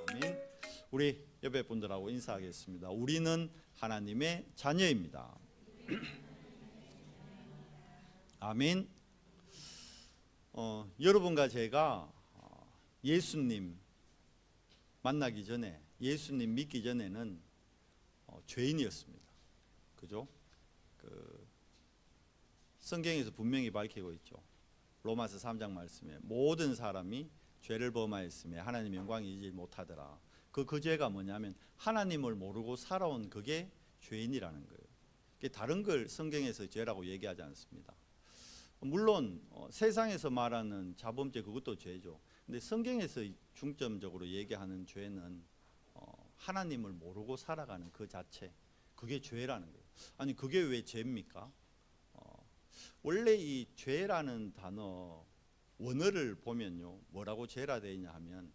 아멘. 우리 옆에 분들하고 인사하겠습니다. 우리는 하나님의 자녀입니다. 아멘. 여러분과 제가 예수님 만나기 전에, 예수님 믿기 전에는 죄인이었습니다. 그죠? 성경에서 분명히 밝히고 있죠. 로마서 3장 말씀에 모든 사람이 죄를 범하였으며 하나님의 영광이 이지 못하더라. 그 죄가 뭐냐면 하나님을 모르고 살아온 그게 죄인이라는 거예요. 다른 걸 성경에서 죄라고 얘기하지 않습니다. 물론 세상에서 말하는 자범죄 그것도 죄죠. 근데 성경에서 중점적으로 얘기하는 죄는 하나님을 모르고 살아가는 그 자체, 그게 죄라는 거예요. 아니 그게 왜 죄입니까? 원래 이 죄라는 단어 원어를 보면요, 뭐라고 죄라 되어 있냐 하면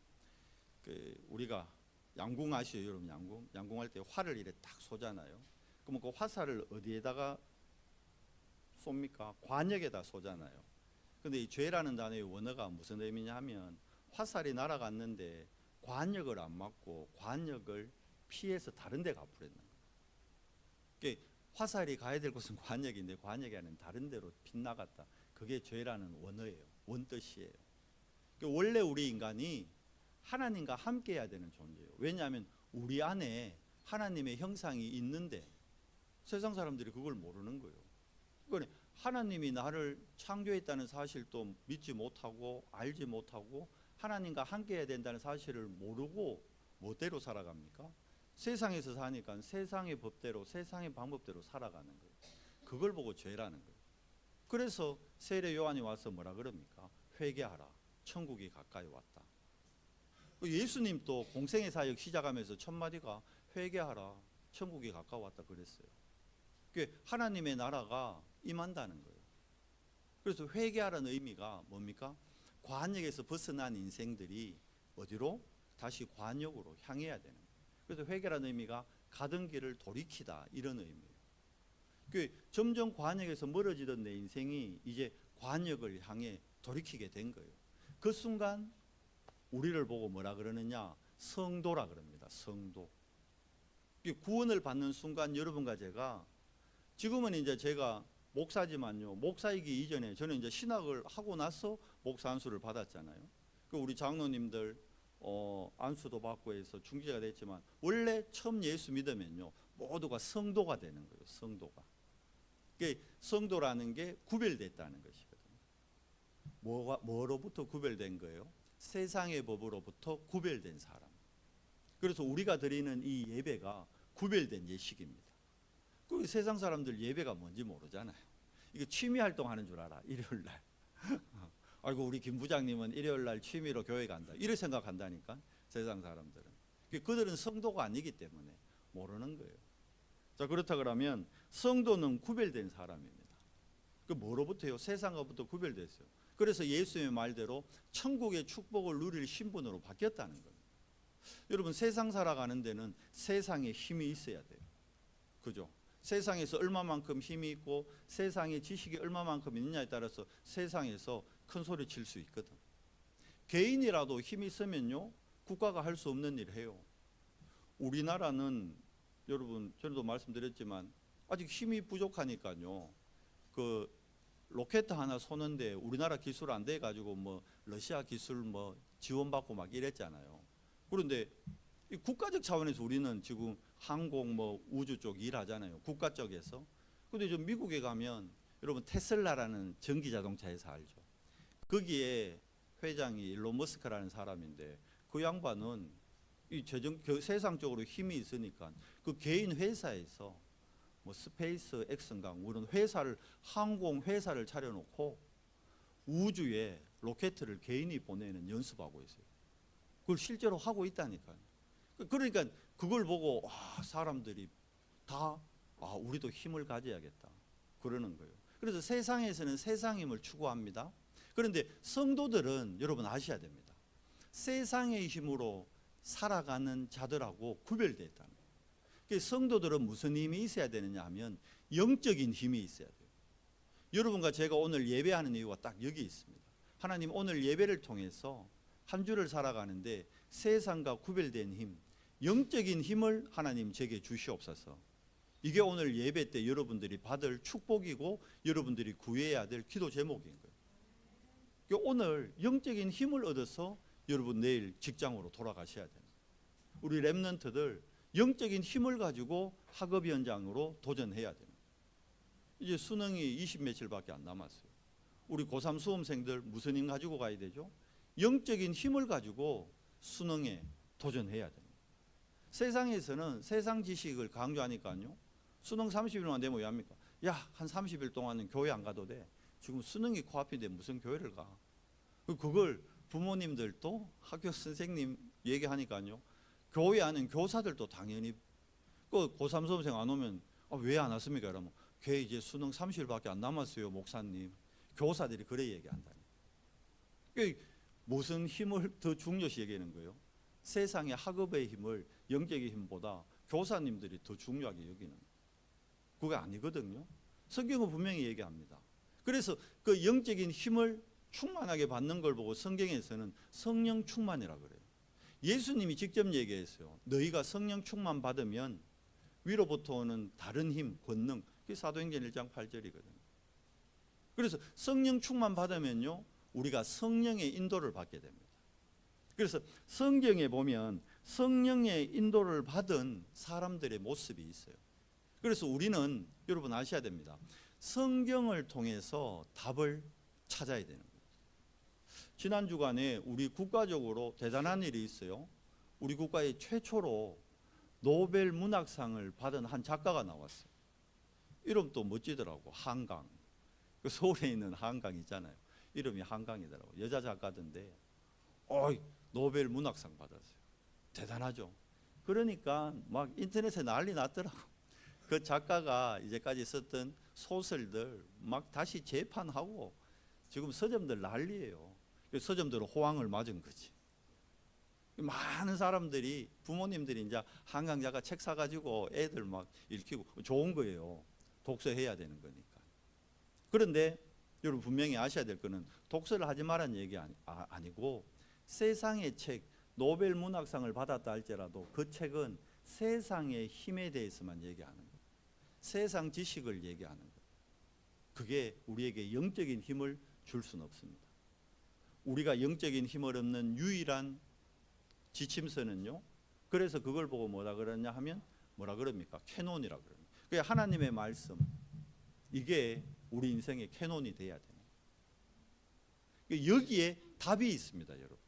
우리가 양궁 아시죠, 여러분? 양궁할 때 활을 이렇게 딱 쏘잖아요. 그러면 그 화살을 어디에다가 쏩니까? 관역에다 쏘잖아요. 근데 이 죄라는 단어의 원어가 무슨 의미냐 하면 화살이 날아갔는데 관역을 안 맞고 관역을 피해서 다른 데 가버렸는 거예요. 화살이 가야 될 곳은 관역인데 관역이 아닌 다른 데로 빗나갔다. 그게 죄라는 원어예요. 원뜻이에요. 원래 우리 인간이 하나님과 함께 해야 되는 존재예요. 왜냐하면 우리 안에 하나님의 형상이 있는데 세상 사람들이 그걸 모르는 거예요. 그러니까 하나님이 나를 창조했다는 사실도 믿지 못하고 알지 못하고 하나님과 함께 해야 된다는 사실을 모르고 뭐대로 살아갑니까? 세상에서 사니까 세상의 법대로 세상의 방법대로 살아가는 거예요. 그걸 보고 죄라는 거예요. 그래서 세례 요한이 와서 뭐라 그럽니까? 회개하라, 천국이 가까이 왔다. 예수님도 공생의 사역 시작하면서 첫 마디가 회개하라, 천국이 가까웠다 그랬어요. 하나님의 나라가 임한다는 거예요. 그래서 회개하라는 의미가 뭡니까? 관역에서 벗어난 인생들이 어디로? 다시 관역으로 향해야 되는 거예요. 그래서 회개라는 의미가 가던 길을 돌이키다, 이런 의미예요. 점점 관역에서 멀어지던 내 인생이 이제 관역을 향해 돌이키게 된 거예요. 그 순간 우리를 보고 뭐라 그러느냐? 성도라 그럽니다. 성도. 구원을 받는 순간 여러분과 제가, 지금은 이제 제가 목사지만요, 목사이기 이전에 저는 이제 신학을 하고 나서 목사 안수를 받았잖아요. 우리 장로님들 안수도 받고 해서 중지자가 됐지만 원래 처음 예수 믿으면요 모두가 성도가 되는 거예요. 성도가. 성도라는 게 구별됐다는 것이거든요. 뭐로부터 구별된 거예요? 세상의 법으로부터 구별된 사람. 그래서 우리가 드리는 이 예배가 구별된 예식입니다. 세상 사람들 예배가 뭔지 모르잖아요. 이거 취미 활동하는 줄 알아. 일요일 날. 아이고 우리 김 부장님은 일요일 날 취미로 교회 간다, 이렇게 생각한다니까. 세상 사람들은 그들은 성도가 아니기 때문에 모르는 거예요. 자, 그렇다 그러면 성도는 구별된 사람입니다. 뭐로부터요? 세상으로부터 구별됐어요. 그래서 예수님의 말대로 천국의 축복을 누릴 신분으로 바뀌었다는 거예요. 여러분, 세상 살아가는 데는 세상에 힘이 있어야 돼요. 그죠? 세상에서 얼마만큼 힘이 있고 세상의 지식이 얼마만큼 있느냐에 따라서 세상에서 큰 소리 칠 수 있거든. 개인이라도 힘이 있으면요 국가가 할 수 없는 일을 해요. 우리나라는 여러분 전에도 말씀드렸지만 아직 힘이 부족하니까요, 로켓 하나 쏘는데 우리나라 기술 안 돼 가지고 뭐 러시아 기술 뭐 지원받고 막 이랬잖아요. 그런데 이 국가적 차원에서 우리는 지금 항공 뭐 우주 쪽 일하잖아요, 국가 쪽에서. 근데 저 미국에 가면 여러분 테슬라라는 전기 자동차 회사 알죠? 거기에 회장이 일론 머스크라는 사람인데 그 양반은 이 세상적으로 힘이 있으니까 그 개인 회사에서 뭐 스페이스 X인가 그런 회사를, 항공 회사를 차려놓고 우주에 로켓을 개인이 보내는 연습하고 있어요. 그걸 실제로 하고 있다니까요. 그러니까 그걸 보고 사람들이 다 우리도 힘을 가져야겠다 그러는 거예요. 그래서 세상에서는 세상 힘을 추구합니다. 그런데 성도들은 여러분 아셔야 됩니다. 세상의 힘으로 살아가는 자들하고 구별되어 있다는 거예요. 성도들은 무슨 힘이 있어야 되느냐 하면 영적인 힘이 있어야 돼요. 여러분과 제가 오늘 예배하는 이유가 딱 여기 있습니다. 하나님 오늘 예배를 통해서 한 주를 살아가는데 세상과 구별된 힘, 영적인 힘을 하나님 제게 주시옵소서. 이게 오늘 예배 때 여러분들이 받을 축복이고 여러분들이 구해야 될 기도 제목인 거예요. 그러니까 오늘 영적인 힘을 얻어서 여러분 내일 직장으로 돌아가셔야 돼요. 우리 렘넌트들 영적인 힘을 가지고 학업 현장으로 도전해야 돼요. 이제 수능이 20 며칠밖에 안 남았어요. 우리 고3 수험생들 무슨 힘 가지고 가야 되죠? 영적인 힘을 가지고 수능에 도전해야 됩니다. 세상에서는 세상 지식을 강조하니까요. 수능 30일만 되면 왜 합니까? 야, 한 30일 동안은 교회 안 가도 돼. 지금 수능이 코앞인데 무슨 교회를 가? 그걸 부모님들도 학교 선생님 얘기하니까요. 교회 아는 교사들도 당연히 그 고3 수험생 안 오면 왜 안 왔습니까? 이러면 걔 이제 수능 30일밖에 안 남았어요, 목사님. 교사들이 그래 얘기한다니. 무슨 힘을 더 중요시 여기는 거예요? 세상의 학업의 힘을 영적인 힘보다 교사님들이 더 중요하게 여기는 거예요. 그게 아니거든요. 성경은 분명히 얘기합니다. 그래서 그 영적인 힘을 충만하게 받는 걸 보고 성경에서는 성령 충만이라고 그래요. 예수님이 직접 얘기했어요. 너희가 성령 충만 받으면 위로부터 오는 다른 힘, 권능, 그게 사도행전 1장 8절이거든요. 그래서 성령 충만 받으면요, 우리가 성령의 인도를 받게 됩니다. 그래서 성경에 보면 성령의 인도를 받은 사람들의 모습이 있어요. 그래서 우리는 여러분 아셔야 됩니다. 성경을 통해서 답을 찾아야 되는 거예요. 지난 주간에 우리 국가적으로 대단한 일이 있어요. 우리 국가의 최초로 노벨 문학상을 받은 한 작가가 나왔어요. 이름도 멋지더라고. 한강. 그 서울에 있는 한강 있잖아요. 이름이 한강이더라고. 여자 작가던데 노벨 문학상 받았어요. 대단하죠. 그러니까 막 인터넷에 난리 났더라고. 그 작가가 이제까지 썼던 소설들 막 다시 재판하고 지금 서점들 난리예요. 서점들은 호황을 맞은 거지. 많은 사람들이 부모님들이 이제 한강 작가 책 사가지고 애들 막 읽히고 좋은 거예요. 독서해야 되는 거니까. 그런데 여러분 분명히 아셔야 될 거는 독서를 하지 말라는 얘기 아니고 세상의 책 노벨 문학상을 받았다 할지라도 그 책은 세상의 힘에 대해서만 얘기하는 거예요. 세상 지식을 얘기하는 거예요. 그게 우리에게 영적인 힘을 줄 수는 없습니다. 우리가 영적인 힘을 얻는 유일한 지침서는요. 그래서 그걸 보고 뭐라 그러냐 하면 뭐라 그럽니까? 캐논이라고 그럽니다. 그게 하나님의 말씀. 이게 우리 인생의 캐논이 돼야 되는. 여기에 답이 있습니다, 여러분.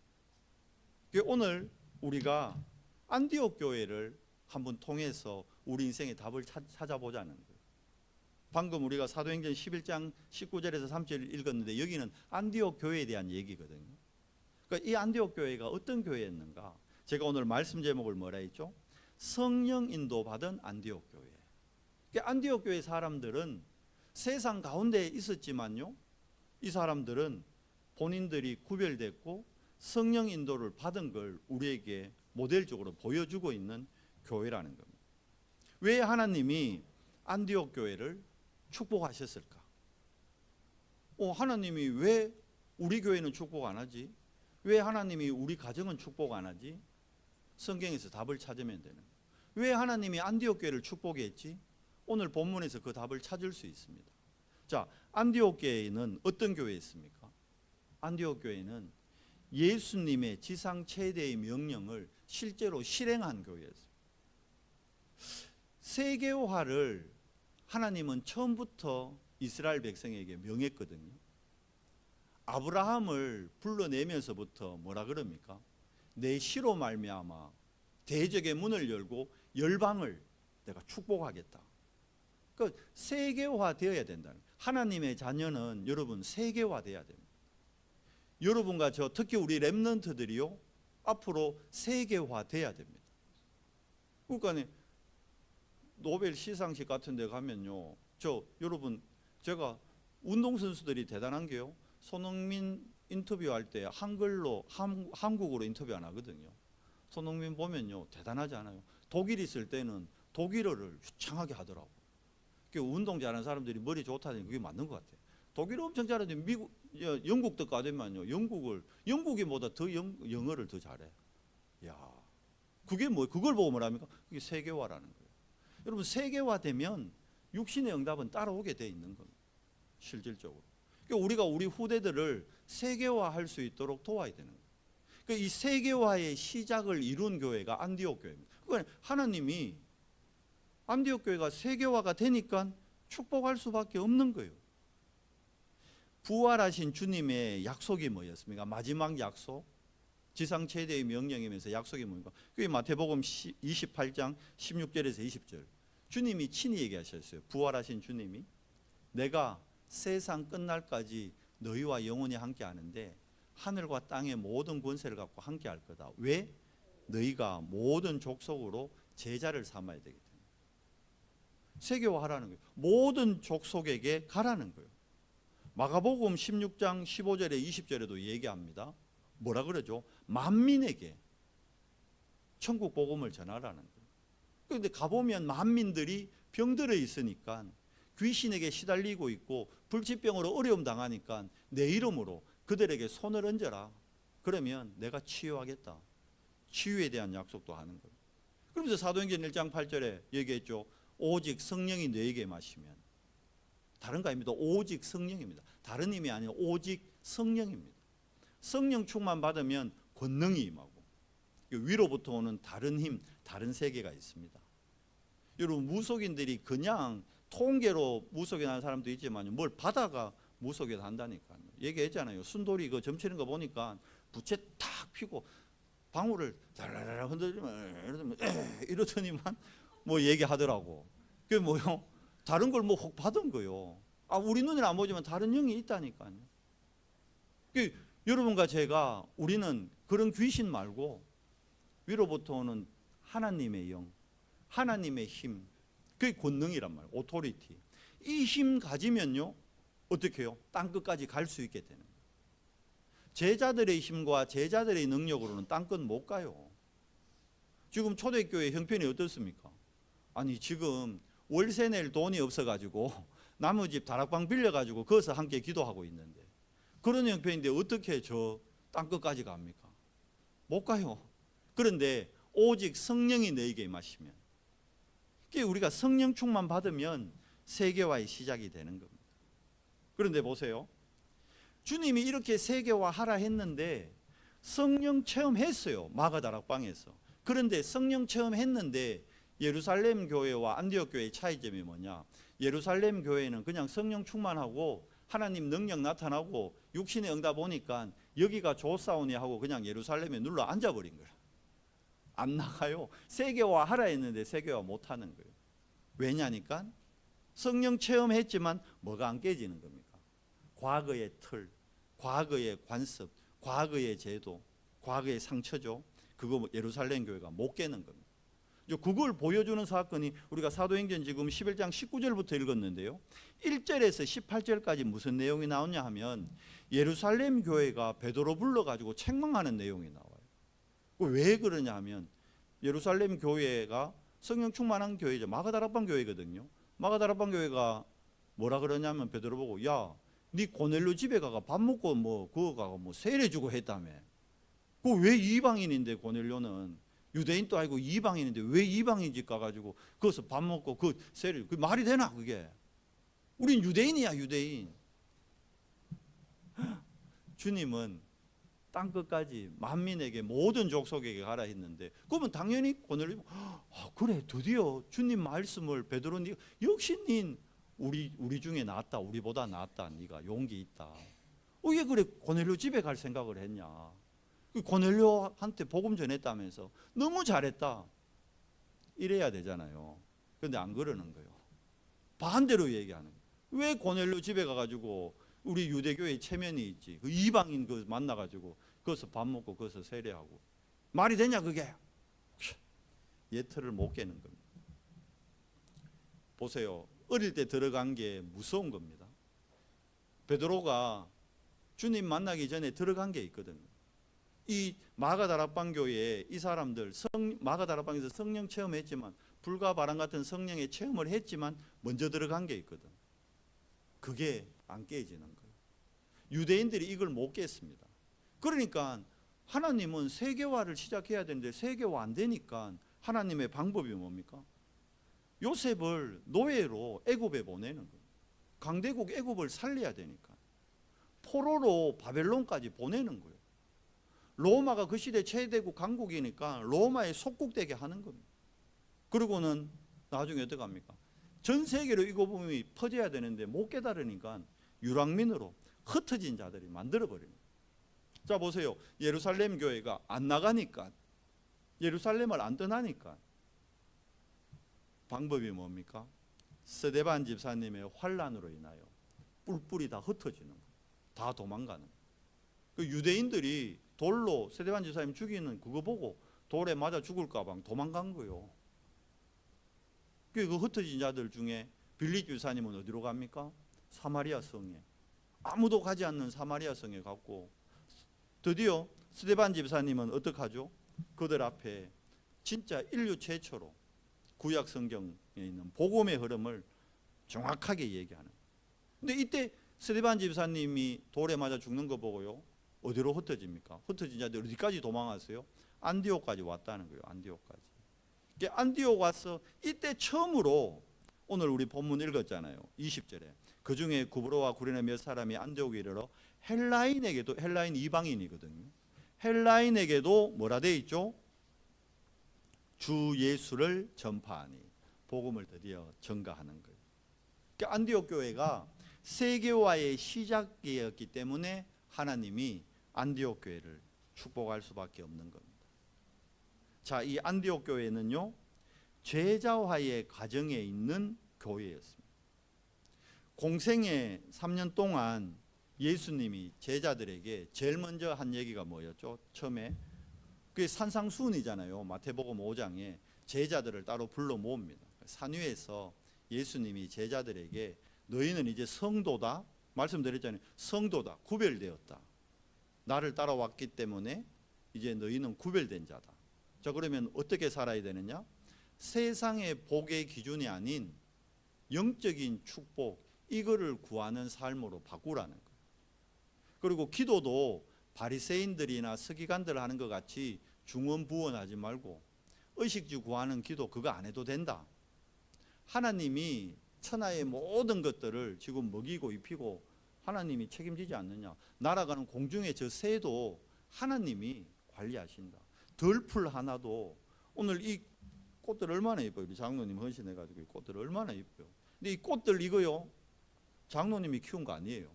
오늘 우리가 안디옥 교회를 한번 통해서 우리 인생의 답을 찾아보자는 거예요. 방금 우리가 사도행전 11장 19절에서 3절 읽었는데 여기는 안디옥 교회에 대한 얘기거든요. 그러니까 이 안디옥 교회가 어떤 교회였는가? 제가 오늘 말씀 제목을 뭐라 했죠? 성령 인도 받은 안디옥 교회. 그러니까 안디옥 교회 사람들은 세상 가운데 있었지만요, 이 사람들은 본인들이 구별됐고 성령 인도를 받은 걸 우리에게 모델적으로 보여주고 있는 교회라는 겁니다. 왜 하나님이 안디옥 교회를 축복하셨을까? 하나님이 왜 우리 교회는 축복 안 하지? 왜 하나님이 우리 가정은 축복 안 하지? 성경에서 답을 찾으면 되는 거예요. 왜 하나님이 안디옥 교회를 축복했지? 오늘 본문에서 그 답을 찾을 수 있습니다. 자, 안디옥 교회는 어떤 교회였습니까? 안디옥 교회는 예수님의 지상 최대의 명령을 실제로 실행한 교회였어요. 세계화를 하나님은 처음부터 이스라엘 백성에게 명했거든요. 아브라함을 불러내면서부터 뭐라 그럽니까? 내 씨로 말미암아 대적의 문을 열고 열방을 내가 축복하겠다. 그러니까 세계화되어야 된다는 거예요. 하나님의 자녀는 여러분 세계화돼야 됩니다. 여러분과 저 특히 우리 렘넌트들이요 앞으로 세계화돼야 됩니다. 그러니까 노벨 시상식 같은 데 가면요 여러분 제가 운동선수들이 대단한 게요 손흥민 인터뷰할 때 한국어로 인터뷰 안 하거든요. 손흥민 보면요 대단하지 않아요? 독일 있을 때는 독일어를 유창하게 하더라고. 운동 잘하는 사람들이 머리 좋다니 그게 맞는 것 같아요. 독일어 엄청 잘하는데 미국, 영국도 가되면요, 영국이 보다 더 영어를 더 잘해. 야, 그게 뭐, 그걸 보고 뭐랍니까? 그게 세계화라는 거예요. 여러분, 세계화되면 육신의 응답은 따라오게 돼 있는 겁니다. 실질적으로. 그러니까 우리가 우리 후대들을 세계화할 수 있도록 도와야 되는 거예요. 그러니까 이 세계화의 시작을 이룬 교회가 안디옥 교회입니다. 그러니까 하나님이 안디옥 교회가 세계화가 되니까 축복할 수밖에 없는 거예요. 부활하신 주님의 약속이 뭐였습니까? 마지막 약속, 지상 최대의 명령이면서 약속이 뭡니까? 그게 마태복음 28장 16절에서 20절. 주님이 친히 얘기하셨어요. 부활하신 주님이 내가 세상 끝날까지 너희와 영원히 함께 하는데 하늘과 땅의 모든 권세를 갖고 함께 할 거다. 왜? 너희가 모든 족속으로 제자를 삼아야 되기 때문에. 세계화하라는 거예요. 모든 족속에게 가라는 거예요. 마가복음 16장 15절에 20절에도 얘기합니다. 뭐라 그러죠? 만민에게 천국 복음을 전하라는 거예요. 그런데 가보면 만민들이 병들어 있으니까, 귀신에게 시달리고 있고 불치병으로 어려움 당하니까 내 이름으로 그들에게 손을 얹어라. 그러면 내가 치유하겠다. 치유에 대한 약속도 하는 거예요. 그러면서 사도행전 1장 8절에 얘기했죠. 오직 성령이 너에게 마시면. 다른 거 아닙니다. 오직 성령입니다. 다른 힘이 아니라 오직 성령입니다. 성령 충만 받으면 권능이 임하고 위로부터 오는 다른 힘, 다른 세계가 있습니다. 여러분, 무속인들이 그냥 통계로 무속인 하는 사람도 있지만 뭘 받아가 무속인 한다니까요. 얘기했잖아요. 순돌이 그 점치는 거 보니까 부채 탁 피고 방울을 달라라 흔들면 이러더니만 뭐 얘기하더라고. 그게 뭐요? 다른 걸 뭐 혹 받은 거요. 아, 우리 눈에 안 보지만 다른 영이 있다니까요. 여러분과 제가, 우리는 그런 귀신 말고 위로부터 오는 하나님의 영, 하나님의 힘, 그게 권능이란 말이에요. 오토리티. 이 힘 가지면요, 어떻게 해요? 땅끝까지 갈 수 있게 되는 거예요. 제자들의 힘과 제자들의 능력으로는 땅끝 못 가요. 지금 초대교회 형편이 어떻습니까? 아니, 지금 월세 낼 돈이 없어가지고 나무집 다락방 빌려가지고 거기서 함께 기도하고 있는데, 그런 형편인데 어떻게 저 땅끝까지 갑니까? 못 가요. 그런데 오직 성령이 너에게 임하시면, 우리가 성령 충만 받으면 세계화의 시작이 되는 겁니다. 그런데 보세요. 주님이 이렇게 세계화하라 했는데 성령 체험했어요. 마가다락방에서. 그런데 성령 체험했는데 예루살렘 교회와 안디옥 교회의 차이점이 뭐냐? 예루살렘 교회는 그냥 성령 충만하고 하나님 능력 나타나고 육신의 응답 오니까 여기가 좋사오니 하고 그냥 예루살렘에 눌러 앉아버린 거야. 안 나가요. 세계화 하라 했는데 세계화 못 하는 거예요. 왜냐니까 성령 체험했지만 뭐가 안 깨지는 겁니까? 과거의 틀, 과거의 관습, 과거의 제도, 과거의 상처죠. 그거 예루살렘 교회가 못 깨는 겁니다. 그걸 보여주는 사건이 우리가 사도행전 지금 11장 19절부터 읽었는데요. 1절에서 18절까지 무슨 내용이 나오냐 하면 예루살렘 교회가 베드로 불러가지고 책망하는 내용이 나와요. 왜 그러냐 하면 예루살렘 교회가 성령 충만한 교회죠. 마가다락방 교회거든요. 마가다락방 교회가 뭐라 그러냐면 베드로 보고, 야, 네 고넬료 집에 가가 밥 먹고 뭐 그거 가가 뭐 세례 주고 했다며. 그 왜 이방인인데 고넬료는 유대인도 아니고 이방인인데 왜 이방인 집 가가지고 거기서 밥 먹고 그 세례, 그 말이 되나 그게? 우린 유대인이야, 유대인. 주님은 땅끝까지 만민에게 모든 족속에게 가라 했는데, 그러면 당연히 고넬료, 그래 드디어 주님 말씀을 베드로 네가 역시 닌 우리 중에 낫다, 우리보다 낫다, 네가 용기 있다. 왜 그래 고넬료 집에 갈 생각을 했냐? 고넬료한테 복음 전했다면서 너무 잘했다 이래야 되잖아요. 그런데 안 그러는 거예요. 반대로 얘기하는 거예요. 왜 고넬료 집에 가가지고 우리 유대교회 체면이 있지, 그 이방인 그 만나가지고 거기서 밥 먹고 거기서 세례하고 말이 되냐 그게? 예틀을 못 깨는 겁니다. 보세요. 어릴 때 들어간 게 무서운 겁니다. 베드로가 주님 만나기 전에 들어간 게 있거든요. 이 마가다락방 교회에 이 사람들 마가다락방에서 성령 체험했지만, 불과 바람 같은 성령의 체험을 했지만 먼저 들어간 게 있거든. 그게 안 깨지는 거예요. 유대인들이 이걸 못 깼습니다. 그러니까 하나님은 세계화를 시작해야 되는데 세계화 안 되니까 하나님의 방법이 뭡니까? 요셉을 노예로 애굽에 보내는 거예요. 강대국 애굽을 살려야 되니까 포로로 바벨론까지 보내는 거예요. 로마가 그 시대 최대국 강국이니까 로마에 속국되게 하는 겁니다. 그리고는 나중에 어떻게 합니까? 전 세계로 이 복음이 퍼져야 되는데 못 깨달으니까 유랑민으로 흩어진 자들이 만들어버립니다. 자 보세요. 예루살렘 교회가 안 나가니까, 예루살렘을 안 떠나니까 방법이 뭡니까? 스데반 집사님의 환란으로 인하여 뿔뿔이 다 흩어지는 거예요. 다 도망가는 거예요. 그 유대인들이 돌로 스데반 집사님 죽이는 그거 보고 돌에 맞아 죽을까 봐 도망간 거예요. 그 흩어진 자들 중에 빌립 집사님은 어디로 갑니까? 사마리아 성에, 아무도 가지 않는 사마리아 성에 갔고, 드디어 스데반 집사님은 어떻게 하죠? 그들 앞에 진짜 인류 최초로 구약 성경에 있는 복음의 흐름을 정확하게 얘기하는. 근데 이때 스데반 집사님이 돌에 맞아 죽는 거 보고요, 어디로 흩어집니까? 흩어진 자들 어디까지 도망갔어요? 안디옥까지 왔다는 거예요. 안디옥까지. 안디옥 와서 이때 처음으로 오늘 우리 본문 읽었잖아요. 20절에 그 중에 구브로와 구레네 몇 사람이 안디옥에 이르러 헬라인에게도, 헬라인 이방인이거든요, 헬라인에게도 뭐라 돼 있죠? 주 예수를 전파하니, 복음을 드디어 전가하는 거예요. 그러니까 안디옥 교회가 세계화의 시작이었기 때문에 하나님이 안디옥 교회를 축복할 수밖에 없는 겁니다. 자, 이 안디옥 교회는요, 제자화의 과정에 있는 교회였습니다. 공생애 3년 동안 예수님이 제자들에게 제일 먼저 한 얘기가 뭐였죠? 처음에 그게 산상수훈이잖아요. 마태복음 5장에 제자들을 따로 불러 모읍니다. 산 위에서 예수님이 제자들에게 너희는 이제 성도다, 말씀드렸잖아요. 성도다, 구별되었다. 나를 따라왔기 때문에 이제 너희는 구별된 자다. 자, 그러면 어떻게 살아야 되느냐? 세상의 복의 기준이 아닌 영적인 축복, 이거를 구하는 삶으로 바꾸라는 거예요. 그리고 기도도 바리새인들이나 서기관들 하는 것 같이 중언부언하지 말고 의식주 구하는 기도 그거 안 해도 된다. 하나님이 천하의 모든 것들을 지금 먹이고 입히고 하나님이 책임지지 않느냐. 날아가는 공중의 저 새도 하나님이 관리하신다. 덜풀 하나도, 오늘 이 꽃들 얼마나 예뻐요. 우리 장로님 헌신해가지고 이 꽃들 얼마나 예뻐요. 근데 이 꽃들 이거요, 장로님이 키운 거 아니에요.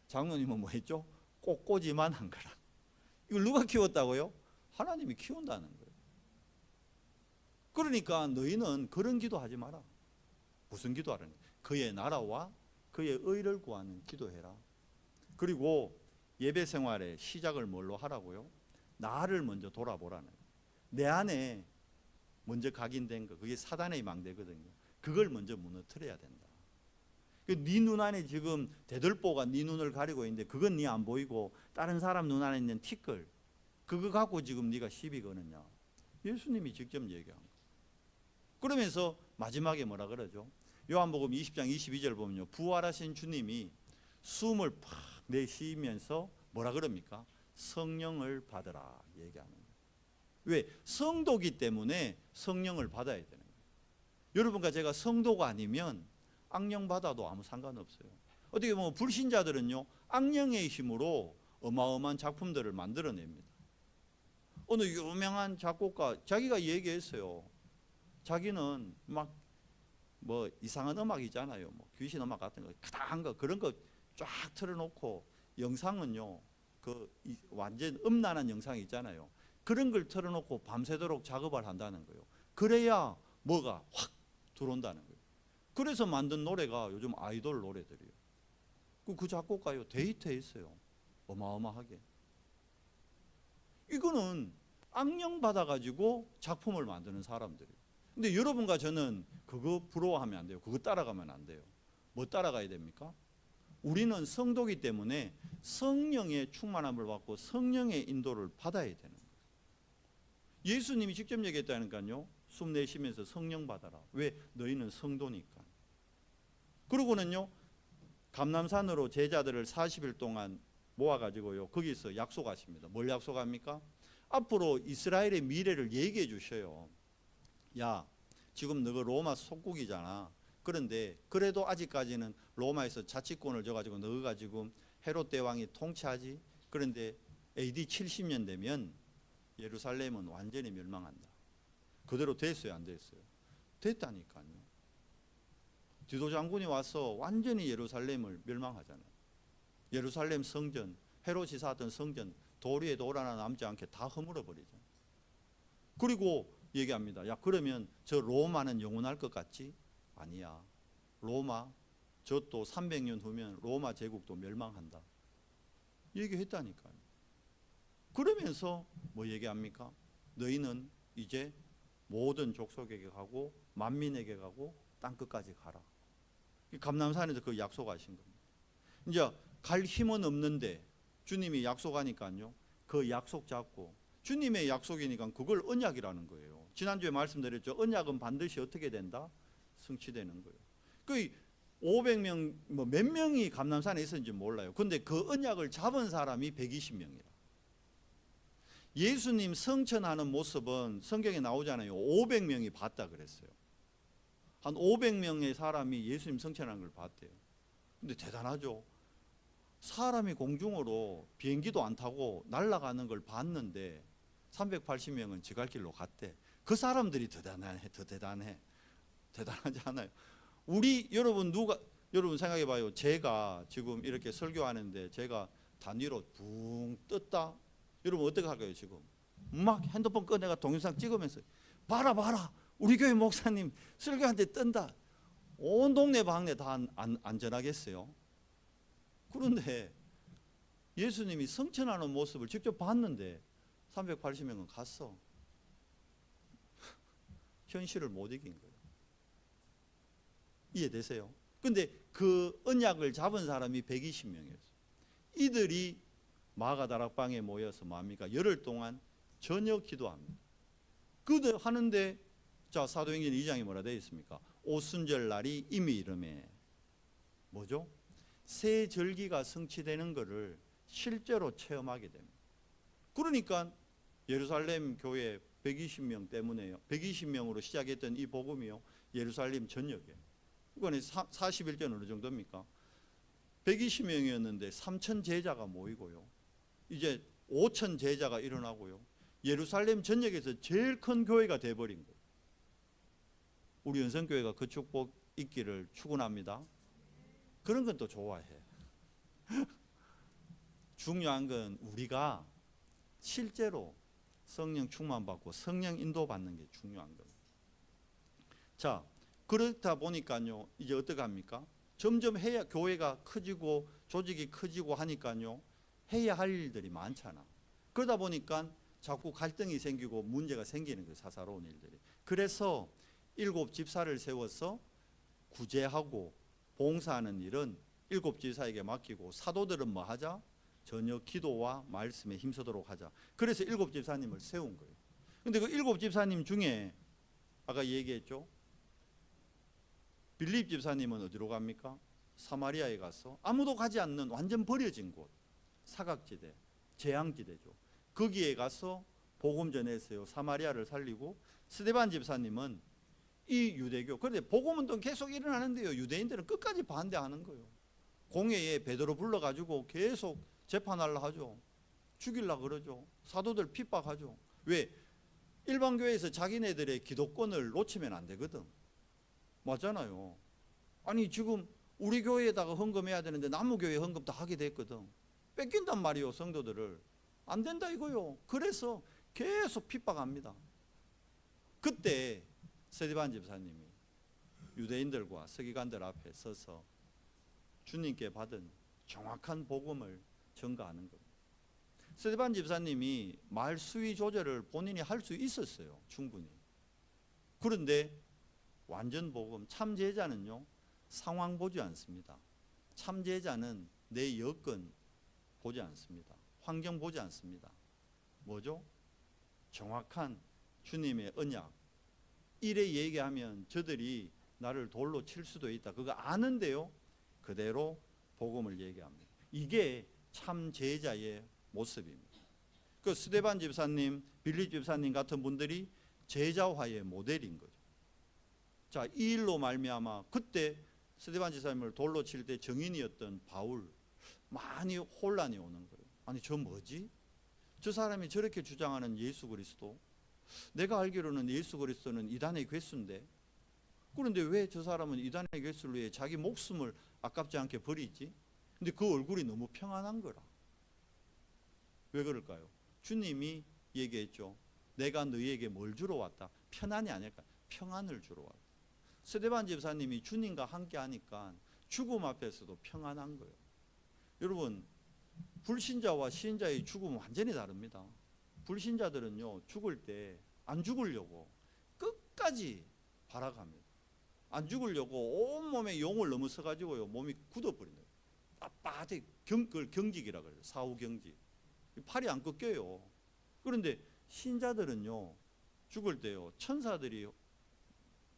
장로님은 뭐 했죠? 꽃꽂이만 한 거라. 이걸 누가 키웠다고요? 하나님이 키운다는 거예요. 그러니까 너희는 그런 기도하지 마라. 무슨 기도하라는 거예요? 그의 나라와 그의 의를 구하는 기도해라. 그리고 예배 생활의 시작을 뭘로 하라고요? 나를 먼저 돌아보라는 거예요. 내 안에 먼저 각인된 거, 그게 사단의 망대거든요. 그걸 먼저 무너뜨려야 된다. 네 눈 안에 지금 대들보가 네 눈을 가리고 있는데 그건 네 안 보이고 다른 사람 눈 안에 있는 티끌, 그거 갖고 지금 네가 시비 거느냐. 예수님이 직접 얘기한 거. 그러면서 마지막에 뭐라 그러죠? 요한복음 20장 22절 보면요, 부활하신 주님이 숨을 팍 내쉬면서 뭐라 그럽니까? 성령을 받으라 얘기하는 거예요. 왜? 성도기 때문에 성령을 받아야 되는 거예요. 여러분과 제가 성도가 아니면 악령 받아도 아무 상관없어요. 어떻게 보면 불신자들은요, 악령의 힘으로 어마어마한 작품들을 만들어냅니다. 어느 유명한 작곡가 자기가 얘기했어요. 자기는 막 뭐 이상한 음악 있잖아요. 뭐 귀신 음악 같은 거, 크다한 거, 그런 거 쫙 틀어놓고, 영상은요, 그 완전 음란한 영상이 있잖아요. 그런 걸 틀어놓고 밤새도록 작업을 한다는 거예요. 그래야 뭐가 확 들어온다는 거예요. 그래서 만든 노래가 요즘 아이돌 노래들이에요. 그 작곡가요, 데이트했어요. 어마어마하게. 이거는 악령 받아가지고 작품을 만드는 사람들이에요. 근데 여러분과 저는 그거 부러워하면 안 돼요. 그거 따라가면 안 돼요. 뭐 따라가야 됩니까? 우리는 성도기 때문에 성령의 충만함을 받고 성령의 인도를 받아야 되는 거예요. 예수님이 직접 얘기했다니까요. 숨 내쉬면서 성령 받아라. 왜? 너희는 성도니까. 그러고는요, 감람산으로 제자들을 40일 동안 모아가지고요, 거기서 약속하십니다. 뭘 약속합니까? 앞으로 이스라엘의 미래를 얘기해 주셔요. 야, 지금 너가 로마 속국이잖아. 그런데 그래도 아직까지는 로마에서 자치권을 줘가지고 너가 지금 헤롯 대왕이 통치하지. 그런데 AD 70년 되면 예루살렘은 완전히 멸망한다. 그대로 됐어요, 안 됐어요? 됐다니까요. 디도 장군이 와서 완전히 예루살렘을 멸망하잖아요. 예루살렘 성전, 헤롯이 쌓았던 성전 돌 위에 돌 하나 남지 않게 다 허물어 버리잖아요. 그리고 얘기합니다. 야, 그러면 저 로마는 영원할 것 같지? 아니야. 로마 저 또 300년 후면 로마 제국도 멸망한다. 얘기했다니까요. 그러면서 뭐 얘기합니까? 너희는 이제 모든 족속에게 가고 만민에게 가고 땅끝까지 가라. 감람산에서 그 약속하신 겁니다. 이제 갈 힘은 없는데 주님이 약속하니까요, 그 약속 잡고, 주님의 약속이니까 그걸 언약이라는 거예요. 지난주에 말씀드렸죠. 언약은 반드시 어떻게 된다? 성취되는 거예요. 그 500명 뭐 몇 명이 감람산에 있었는지 몰라요. 근데 그 언약을 잡은 사람이 120명이라. 예수님 성천하는 모습은 성경에 나오잖아요. 500명이 봤다 그랬어요. 한 500명의 사람이 예수님 성천하는 걸 봤대요. 근데 대단하죠. 사람이 공중으로 비행기도 안 타고 날아가는 걸 봤는데 380명은 지 갈 길로 갔대. 그 사람들이 더 대단해. 대단하지 않아요? 여러분 생각해 봐요. 제가 지금 이렇게 설교하는데 제가 단위로 붕 떴다. 여러분 어떻게 할까요? 지금 막 핸드폰 꺼내가 동영상 찍으면서 봐라 우리 교회 목사님 설교한테 뜬다. 온 동네 방네 다 안 전하겠어요? 그런데 예수님이 성천하는 모습을 직접 봤는데 380명은 갔어. 현실을 못 이긴 거예요. 이해되세요? 근데 그 언약을 잡은 사람이 120명이었어요. 이들이 마가다락방에 모여서 뭡니까? 열흘 동안 저녁 기도합니다. 그들 하는데, 자, 사도행전 2장에 뭐라 되어 있습니까? 오순절 날이 이미 이르매. 뭐죠? 새 절기가 성취되는 것을 실제로 체험하게 됩니다. 그러니까 예루살렘 교회 120명 때문에요. 120명으로 시작했던 이 복음이요, 예루살렘 전역에. 이거는 41전 어느 정도입니까? 120명이었는데 3천 제자가 모이고요, 이제 5천 제자가 일어나고요, 예루살렘 전역에서 제일 큰 교회가 돼버린 거예요. 우리 연성교회가 그 축복 있기를 축원합니다. 그런 건 또 좋아해. 중요한 건 우리가 실제로 성령 충만받고 성령 인도받는 게 중요한 겁니다. 자, 그렇다 보니까요, 이제 어떻게 합니까? 점점 해야, 교회가 커지고 조직이 커지고 하니까요, 해야 할 일들이 많잖아. 그러다 보니까 자꾸 갈등이 생기고 문제가 생기는 거예요, 사사로운 일들이. 그래서 7 집사를 세워서 구제하고 봉사하는 일은 7 집사에게 맡기고, 사도들은 뭐 하자? 저녁 기도와 말씀에 힘쓰도록 하자. 그래서 7 집사님을 세운 거예요. 근데 그 7 집사님 중에 아까 얘기했죠, 빌립 집사님은 어디로 갑니까? 사마리아에 가서 아무도 가지 않는 완전 버려진 곳, 사각지대, 재앙지대죠. 거기에 가서 복음 전했어요. 사마리아를 살리고, 스데반 집사님은 이 유대교, 그런데 복음은 또 계속 일어나는데요, 유대인들은 끝까지 반대하는 거예요. 공회에 베드로 불러가지고 계속 재판하려 하죠. 죽이려 그러죠. 사도들 핍박하죠. 왜? 일반 교회에서 자기네들의 기독권을 놓치면 안 되거든. 맞잖아요. 아니 지금 우리 교회에다가 헌금해야 되는데 남무교회 헌금 다 하게 됐거든. 뺏긴단 말이에요, 성도들을. 안 된다 이거요. 그래서 계속 핍박합니다. 그때 스데반 집사님이 유대인들과 서기관들 앞에 서서 주님께 받은 정확한 복음을 전가하는 겁니다. 스데반 집사님이 말 수위 조절을 본인이 할 수 있었어요, 충분히. 그런데 완전 복음, 참 제자는요, 상황 보지 않습니다. 참 제자는 내 여건 보지 않습니다. 환경 보지 않습니다. 뭐죠? 정확한 주님의 언약. 이래 얘기하면 저들이 나를 돌로 칠 수도 있다, 그거 아는데요, 그대로 복음을 얘기합니다. 이게 참 제자의 모습입니다. 그 스데반 집사님, 빌립 집사님 같은 분들이 제자화의 모델인 거죠. 자, 이 일로 말미암아 그때 스데반 집사님을 돌로 칠 때 정인이었던 바울 많이 혼란이 오는 거예요. 아니 저 뭐지? 저 사람이 저렇게 주장하는 예수 그리스도, 내가 알기로는 예수 그리스도는 이단의 괴수인데, 그런데 왜 저 사람은 이단의 괴수를 위해 자기 목숨을 아깝지 않게 버리지? 근데 그 얼굴이 너무 평안한 거라. 왜 그럴까요? 주님이 얘기했죠. 내가 너희에게 뭘 주러 왔다? 편안이 아닐까? 평안을 주러 왔다. 스데반 집사님이 주님과 함께 하니까 죽음 앞에서도 평안한 거예요. 여러분, 불신자와 신자의 죽음은 완전히 다릅니다. 불신자들은요, 죽을 때 안 죽으려고 끝까지 발악합니다. 안 죽으려고 온몸에 용을 넘어서 가지고요, 몸이 굳어버린다. 빳빳해. 그걸 경직이라 그래요. 사후경직. 팔이 안 꺾여요. 그런데 신자들은요, 죽을 때요, 천사들이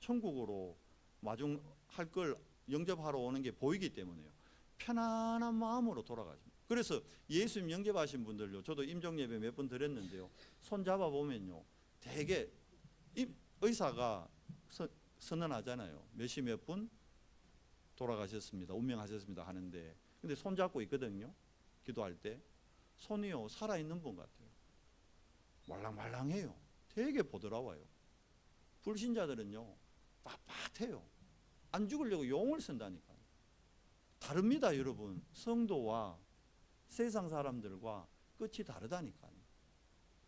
천국으로 마중할 걸 영접하러 오는 게 보이기 때문에요, 편안한 마음으로 돌아가십니다. 그래서 예수님 영접하신 분들요, 저도 임종예배 몇 번 드렸는데요, 손 잡아 보면요, 되게 의사가 선언하잖아요. 몇시 몇 분 돌아가셨습니다, 운명하셨습니다 하는데, 근데 손 잡고 있거든요. 기도할 때 손이요, 살아있는 분 같아요. 말랑말랑해요. 되게 보드라워요. 불신자들은요, 빳빳해요. 안 죽으려고 용을 쓴다니까요. 다릅니다, 여러분. 성도와 세상 사람들과 끝이 다르다니까요.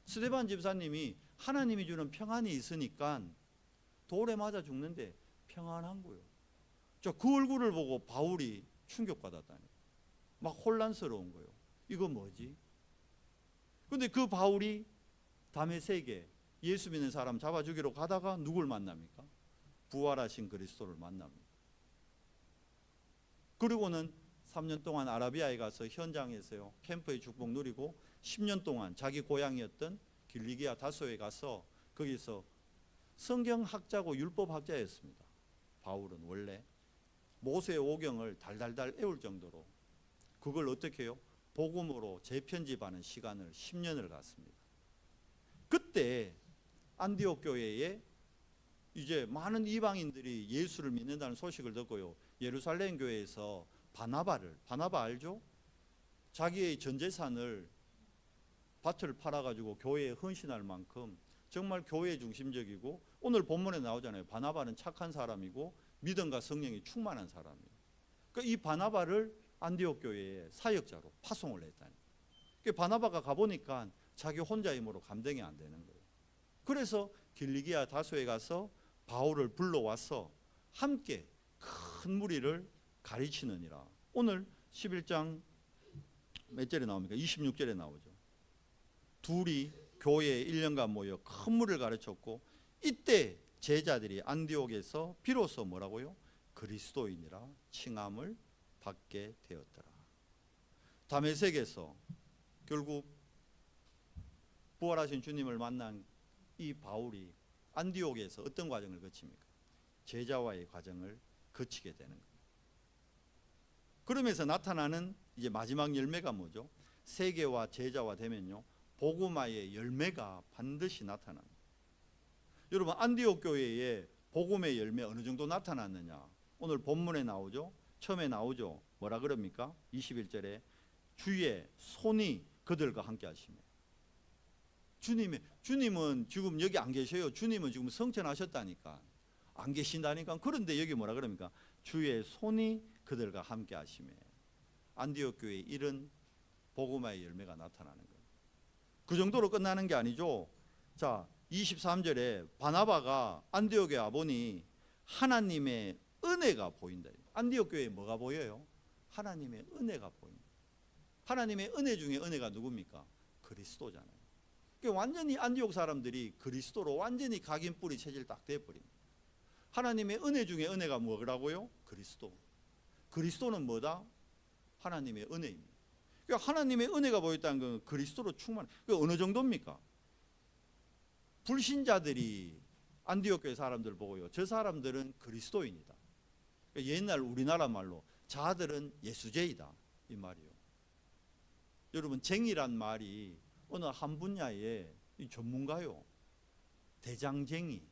스데반 집사님이 하나님이 주는 평안이 있으니까 돌에 맞아 죽는데 평안한 거예요. 그 얼굴을 보고 바울이 충격받았다니, 막 혼란스러운 거예요. 이거 뭐지? 근데 그 바울이 다메섹에 예수 믿는 사람 잡아 죽이러 가다가 누굴 만납니까? 부활하신 그리스도를 만납니다. 그리고는 3년 동안 아라비아에 가서 현장에서요, 캠프의 축복 누리고 10년 동안 자기 고향이었던 길리기아 다소에 가서 거기서 성경학자고 율법학자였습니다. 바울은 원래 모세의 오경을 달달달 외울 정도로 그걸 어떻게 해요? 복음으로 재편집하는 시간을 10년을 갖습니다. 그때 안디옥 교회에 이제 많은 이방인들이 예수를 믿는다는 소식을 듣고요, 예루살렘 교회에서 바나바 알죠? 자기의 전 재산을 밭을 팔아가지고 교회에 헌신할 만큼 정말 교회 중심적이고, 오늘 본문에 나오잖아요. 바나바는 착한 사람이고 믿음과 성령이 충만한 사람이에요. 그러니까 이 바나바를 안디옥 교회에 사역자로 파송을 했다니. 바나바가 가보니까 자기 혼자 힘으로 감당이 안 되는 거예요. 그래서 길리기아 다소에 가서 바울을 불러와서 함께 큰 무리를 가르치느니라. 오늘 11장 몇 절에 나옵니까? 26절에 나오죠. 둘이 교회에 1년간 모여 큰 무리를 가르쳤고, 이때 제자들이 안디옥에서 비로소 뭐라고요? 그리스도인이라 칭함을 받게 되었더라. 다메섹에서 결국 부활하신 주님을 만난 이 바울이 안디옥에서 어떤 과정을 거칩니까? 제자와의 과정을 거치게 되는 거예요. 그러면서 나타나는 이제 마지막 열매가 뭐죠? 세계와 제자와 되면요, 복음화의 열매가 반드시 나타납니다. 여러분, 안디옥 교회에 복음의 열매 어느 정도 나타났느냐? 오늘 본문에 나오죠. 처음에 나오죠. 뭐라 그럽니까? 21절에 주의 손이 그들과 함께 하시며. 주님은 지금 여기 안 계셔요. 주님은 지금 성천하셨다니까. 안 계신다니까. 그런데 여기 뭐라 그럽니까? 주의 손이 그들과 함께 하시며. 안디옥 교회에 이런 복음화의 열매가 나타나는 거예요. 그 정도로 끝나는 게 아니죠. 자, 23절에 바나바가 안디옥에 와보니 하나님의 은혜가 보인다. 안디옥 교회에 뭐가 보여요? 하나님의 은혜가 보인다. 하나님의 은혜 중에 은혜가 누굽니까? 그리스도잖아요. 그러니까 완전히 안디옥 사람들이 그리스도로 완전히 각인 뿌리 체질 딱 돼버립니다. 하나님의 은혜 중에 은혜가 뭐라고요? 그리스도. 그리스도는 뭐다? 하나님의 은혜입니다. 그러니까 하나님의 은혜가 보였다는 건 그리스도로 충만. 그러니까 어느 정도입니까? 불신자들이 안디옥 교회 사람들 보고요, 저 사람들은 그리스도인이다. 그러니까 옛날 우리나라 말로 자들은 예수쟁이다 이 말이요. 여러분 쟁이란 말이 어느 한 분야의 전문가요. 대장쟁이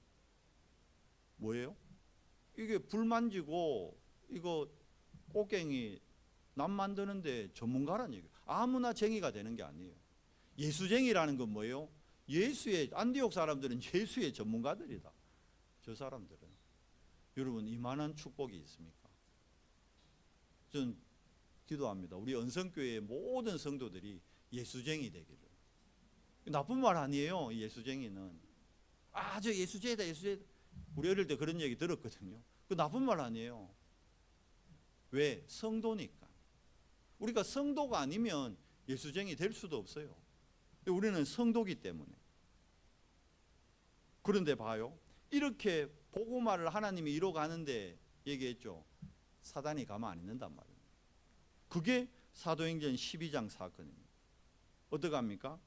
뭐예요? 이게 불 만지고 이거 꽃갱이 남 만드는데 전문가란 얘기예요. 아무나 쟁이가 되는 게 아니에요. 예수쟁이라는 건 뭐예요? 예수의 안디옥 사람들은 예수의 전문가들이다. 저 사람들은. 여러분 이만한 축복이 있습니까? 전 기도합니다. 우리 언성교회의 모든 성도들이 예수쟁이 되기를. 나쁜 말 아니에요. 예수쟁이는 저 예수쟁이다 예수쟁이다. 우리 어릴 때 그런 얘기 들었거든요. 그 나쁜 말 아니에요. 왜? 성도니까. 우리가 성도가 아니면 예수쟁이 될 수도 없어요. 우리는 성도기 때문에. 그런데 봐요. 이렇게 복음화를 하나님이 이뤄가는데 얘기했죠. 사단이 가만 안 있는단 말입니다. 그게 사도행전 12장 사건입니다. 어떻게 합니까?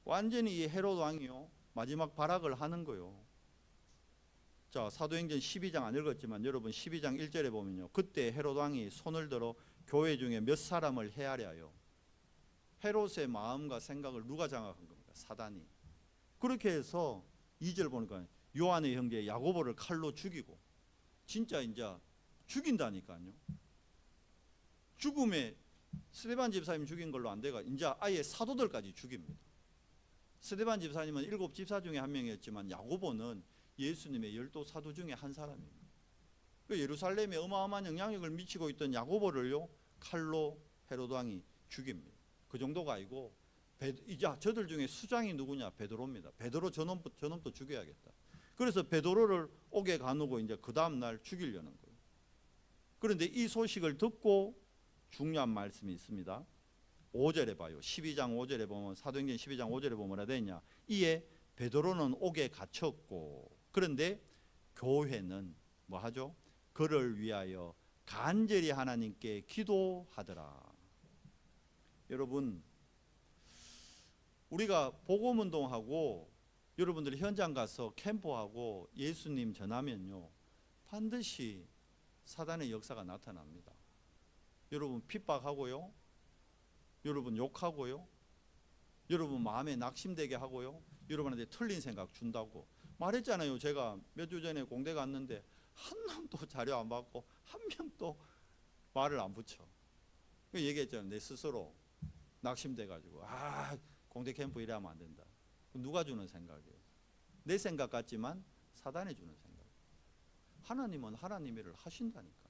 완전히 이 헤롯 왕이요 마지막 발악을 하는 거요. 자, 사도행전 12장 안 읽었지만 여러분 12장 1절에 보면요. 그때 헤롯 왕이 손을 들어 교회 중에 몇 사람을 해하려 하여. 헤롯의 마음과 생각을 누가 장악한 겁니까? 사단이. 그렇게 해서 2절 보니까 요한의 형제 야고보를 칼로 죽이고, 진짜 이제 죽인다니까요. 죽음에 스데반 집사님 죽인 걸로 안 돼가 이제 아예 사도들까지 죽입니다. 스데반 집사님은 7 집사 중에 한 명이었지만 야고보는 예수님의 12 사도 중에 한 사람입니다. 그 예루살렘에 어마어마한 영향력을 미치고 있던 야고보를요 칼로 헤롯 왕이 죽입니다. 그 정도가 아니고 이제 저들 중에 수장이 누구냐? 베드로입니다. 베드로 저놈도 죽여야겠다. 그래서 베드로를 옥에 가두고 이제 그 다음 날 죽이려는 거예요. 그런데 이 소식을 듣고 중요한 말씀이 있습니다. 5절에 봐요. 12장 5절에 보면 사도행전 12장 5절에 보면 뭐라 되냐? 이에 베드로는 옥에 갇혔고, 그런데 교회는 뭐 하죠? 그를 위하여 간절히 하나님께 기도하더라. 여러분 우리가 복음운동하고 여러분들이 현장 가서 캠프하고 예수님 전하면요 반드시 사단의 역사가 나타납니다. 여러분 핍박하고요, 여러분 욕하고요, 여러분 마음에 낙심되게 하고요, 여러분한테 틀린 생각 준다고 말했잖아요. 제가 몇 주 전에 공대 갔는데 한 놈도 자료 안 받고 한 명도 말을 안 붙여. 얘기했잖아요. 내 스스로 낙심돼가지고 공대 캠프 이래하면 안 된다. 누가 주는 생각이에요? 내 생각 같지만 사단이 주는 생각. 하나님은 하나님 일을 하신다니까.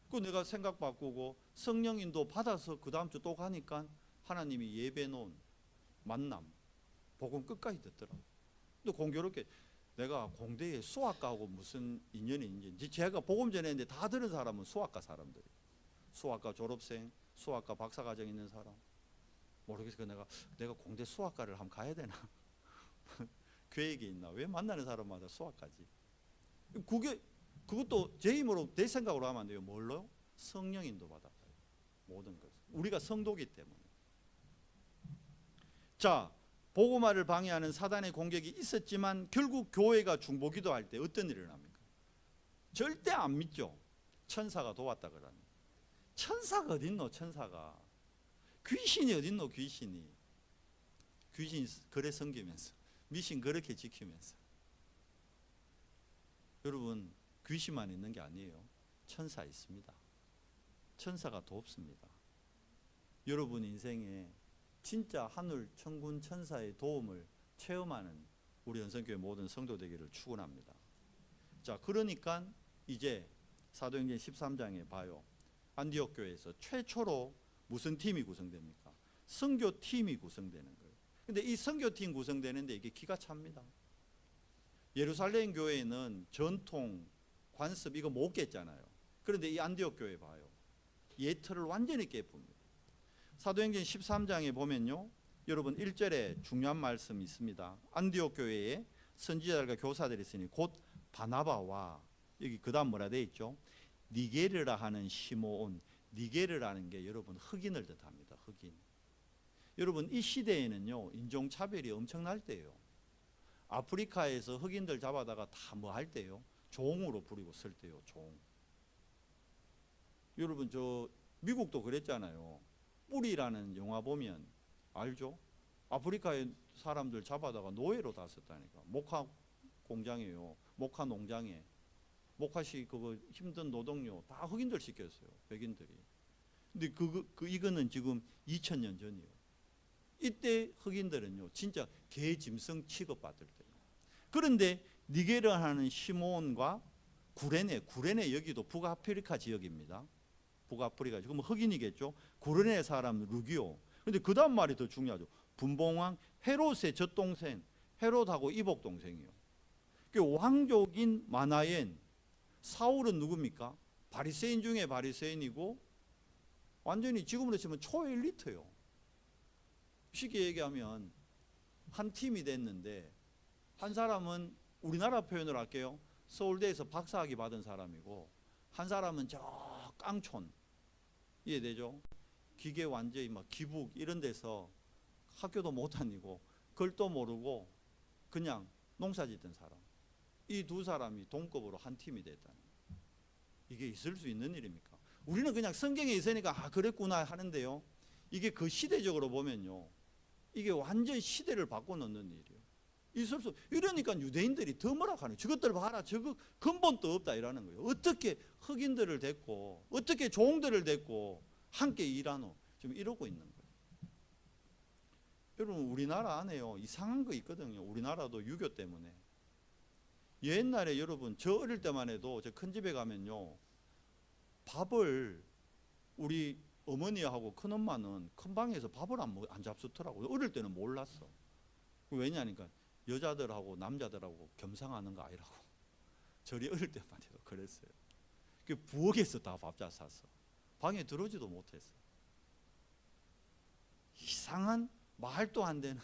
그 내가 생각 바꾸고 성령 인도 받아서 그 다음 주 또 가니까 하나님이 예배 놓은 만남 복음 끝까지 듣더라고. 또 공교롭게 내가 공대에 수학과하고 무슨 인연이 있는지, 제가 복음 전했는데 다 들은 사람은 수학과 사람들이, 수학과 졸업생, 수학과 박사과정 있는 사람. 모르겠어. 내가 공대 수학과를 한번 가야 되나? 계획이 있나? 왜 만나는 사람마다 수학까지? 그것도 제 힘으로 내 생각으로 하면 안 돼요. 뭘로? 성령 인도 받아요. 모든 것. 우리가 성도기 때문에. 자, 복음화를 방해하는 사단의 공격이 있었지만 결국 교회가 중보기도 할 때 어떤 일이 일어납니까? 절대 안 믿죠. 천사가 도왔다 그러니. 천사가 어딨노? 천사가. 귀신이 어딨노? 귀신이. 귀신 그래 섬기면서 미신 그렇게 지키면서. 여러분 귀신만 있는 게 아니에요. 천사 있습니다. 천사가 돕습니다. 여러분 인생에 진짜 하늘 천군 천사의 도움을 체험하는 우리 연선교회 모든 성도 되기를 축원합니다. 자, 그러니까 이제 사도행전 13장에 봐요. 안디옥 교회에서 최초로 무슨 팀이 구성됩니까? 선교팀이 구성되는 거예요. 근데 이 선교팀 구성되는데 이게 기가 찹니다. 예루살렘 교회는 전통, 관습 이거 못 깼잖아요. 그런데 이 안디옥 교회 봐요. 예틀을 완전히 깨봅니다. 사도행전 13장에 보면요, 여러분 1절에 중요한 말씀이 있습니다. 안디옥 교회에 선지자들과 교사들이 있으니 곧 바나바와, 여기 그 다음 뭐라 되어 있죠? 니게르라 하는 시므온. 니게르라는 게 여러분 흑인을 뜻합니다. 흑인. 여러분 이 시대에는요 인종차별이 엄청날 때예요. 아프리카에서 흑인들 잡아다가 다 뭐 할 때요? 종으로 부리고 쓸 때요. 종. 여러분 저 미국도 그랬잖아요. 뿌리라는 영화 보면 알죠? 아프리카의 사람들 잡아다가 노예로 다 썼다니까. 목화 공장이에요. 목화 농장에 목화씨 그거 힘든 노동요 다 흑인들 시켰어요. 백인들이. 근데 이거는 지금 2000년 전이에요. 이때 흑인들은요 진짜 개 짐승 취급받을 때예요. 그런데 니게르 하는 시몬과 구레네 여기도 북아프리카 지역입니다. 북아프리카 지금 흑인이겠죠. 구레네 사람 루기오. 근데 그 다음 말이 더 중요하죠. 분봉왕 헤롯의 젖동생, 헤롯하고 이복 동생이요. 왕족인 마나엔, 사울은 누굽니까? 바리새인 중에 바리새인이고 완전히 지금으로 치면 초엘리트요. 쉽게 얘기하면 한 팀이 됐는데 한 사람은 우리나라 표현을 할게요. 서울대에서 박사학위 받은 사람이고 한 사람은 저 깡촌, 이해되죠? 기계 완전히 막 기북 이런 데서 학교도 못 다니고 글도 모르고 그냥 농사 짓던 사람, 이 두 사람이 동급으로 한 팀이 됐다는 거예요. 이게 있을 수 있는 일입니까? 우리는 그냥 성경에 있으니까 아 그랬구나 하는데요, 이게 그 시대적으로 보면요 이게 완전 시대를 바꿔놓는 일이에요. 있을 수, 이러니까 유대인들이 더 뭐라 하는 거예요. 저것들 봐라, 저거 근본도 없다 이라는 거예요. 어떻게 흑인들을 데리고 어떻게 종들을 데리고 함께 일하노, 지금 이러고 있는 거예요. 여러분 우리나라 안에요 이상한 거 있거든요. 우리나라도 유교 때문에. 옛날에 여러분 저 어릴 때만 해도 저 큰 집에 가면요 밥을 우리 어머니하고 큰엄마는 큰 방에서 밥을 안 잡수더라고요. 어릴 때는 몰랐어. 왜냐니까 여자들하고 남자들하고 겸상하는 거 아니라고. 저리 어릴 때만 해도 그랬어요. 그 부엌에서 다 밥 잤었어. 방에 들어오지도 못했어. 이상한 말도 안 되는.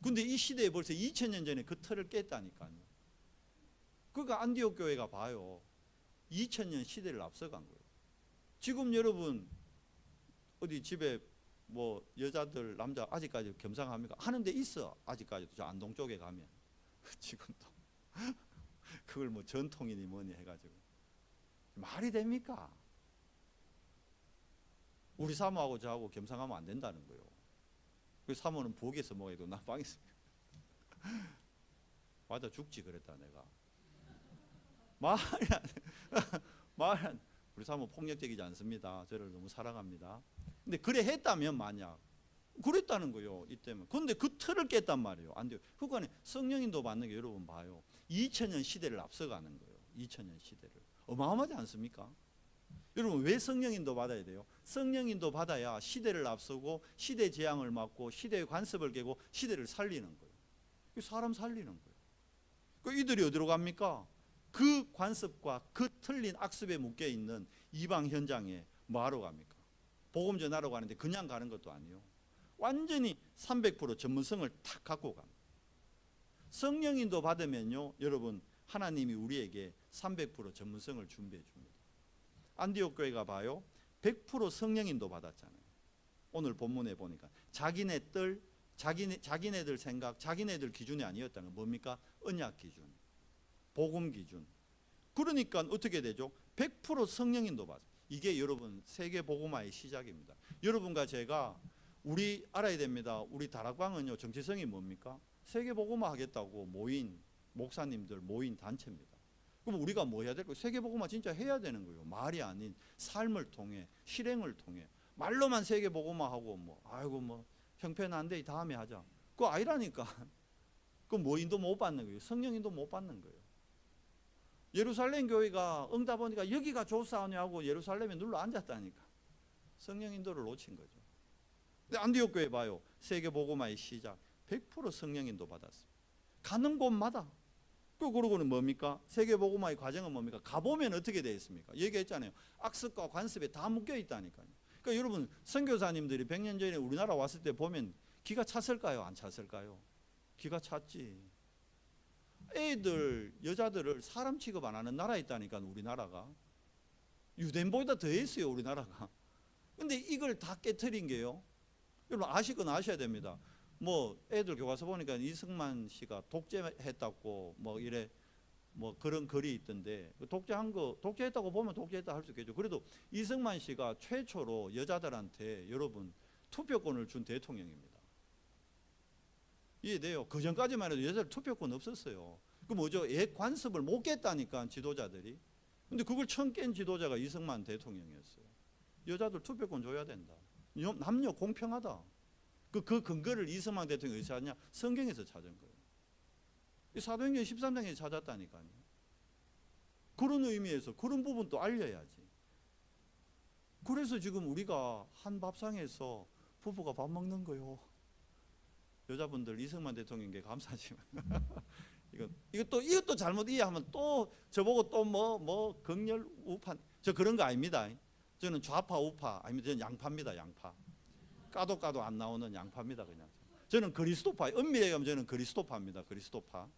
근데 이 시대에 벌써 2000년 전에 그 틀을 깼다니까요. 그러니까 안디옥 교회가 봐요. 2000년 시대를 앞서간 거예요. 지금 여러분 어디 집에 뭐 여자들 남자 아직까지 겸상합니까? 하는 데 있어. 아직까지도 저 안동 쪽에 가면 지금도 그걸 뭐 전통이니 뭐니 해가지고 말이 됩니까? 우리 사모하고 저하고 겸상하면 안 된다는 거예요. 그 사모는 부엌에서 먹어도 나 방에서 맞아 죽지 그랬다 내가. 말이 안 우리 사모 폭력적이지 않습니다. 저를 너무 사랑합니다. 근데 그래 했다면 만약 그랬다는 거예요. 이때면. 그런데 그 틀을 깼단 말이에요. 안 돼요. 그러니까 성령인도 받는 게 여러분 봐요. 2000년 시대를 앞서가는 거예요. 2000년 시대를. 어마어마하지 않습니까? 여러분 왜 성령인도 받아야 돼요? 성령인도 받아야 시대를 앞서고 시대 재앙을 막고 시대의 관습을 깨고 시대를 살리는 거예요. 사람 살리는 거예요. 그 이들이 어디로 갑니까? 그 관습과 그 틀린 악습에 묶여 있는 이방 현장에 뭐하러 갑니까? 복음 전하러 가는데 그냥 가는 것도 아니에요. 완전히 300% 전문성을 탁 갖고 갑니다. 성령인도 받으면요 여러분 하나님이 우리에게 300% 전문성을 준비해 줍니다. 안디옥 교회가 봐요 100% 성령인도 받았잖아요. 오늘 본문에 보니까 자기네 뜻, 자기네들 생각, 자기네들 기준이 아니었다는 건 뭡니까? 언약 기준, 복음 기준. 그러니까 어떻게 되죠? 100% 성령인도 받아요. 이게 여러분 세계 복음화의 시작입니다. 여러분과 제가 우리 알아야 됩니다. 우리 다락방은요 정체성이 뭡니까? 세계 복음화 하겠다고 모인 목사님들 모인 단체입니다. 그럼 우리가 뭐 해야 될까요? 세계 복음화 진짜 해야 되는 거예요. 말이 아닌 삶을 통해 실행을 통해. 말로만 세계 복음화하고 뭐 아이고 뭐 형편한데 다음에 하자. 그거 아니라니까. 그 모인도 못 받는 거예요. 성령인도 못 받는 거예요. 예루살렘 교회가 응답하니까 여기가 좋사하냐고 예루살렘에 눌러 앉았다니까. 성령 인도를 놓친 거죠. 근데 안디옥 교회 봐요. 세계 복음화의 시작 100% 성령 인도 받았습니다. 가는 곳마다. 그러고는 뭡니까? 세계 복음화의 과정은 뭡니까? 가보면 어떻게 되어 있습니까? 얘기했잖아요. 악습과 관습에 다 묶여 있다니까요. 그러니까 여러분 선교사님들이 100년 전에 우리나라 왔을 때 보면 기가 찼을까요? 안 찼을까요? 기가 찼지. 애들 여자들을 사람 취급 안 하는 나라에 있다니까 우리나라가. 유대인보다 더 했어요 우리나라가. 근데 이걸 다 깨트린 게요 여러분 아시건 아셔야 됩니다. 뭐 애들 교과서 보니까 이승만 씨가 독재했다고 뭐 이래 뭐 그런 글이 있던데 독재한 거 독재했다고 보면 독재했다 할 수 있겠죠. 그래도 이승만 씨가 최초로 여자들한테 여러분 투표권을 준 대통령입니다. 이해돼요? 그 전까지만 해도 여자들 투표권 없었어요. 그 뭐죠? 옛 관습을 못 깼다니까 지도자들이. 근데 그걸 처음 깬 지도자가 이승만 대통령이었어요. 여자들 투표권 줘야 된다. 남녀 공평하다. 그 근거를 이승만 대통령이 어디서 찾냐? 성경에서 찾은 거예요. 사도행전 13장에 찾았다니까요. 그런 의미에서 그런 부분도 알려야지. 그래서 지금 우리가 한 밥상에서 부부가 밥 먹는 거요. 여자분들 이승만 대통령께 감사하지만 이것도 잘못 이해하면 또 저보고 또 뭐 극렬 우파 저 그런 거 아닙니다. 저는 좌파 우파 아니면 저는 양파입니다. 양파. 까도 안 나오는 양파입니다. 그냥 저는 그리스도파. 엄밀히 얘기하면 저는 그리스도파입니다. 그리스도파.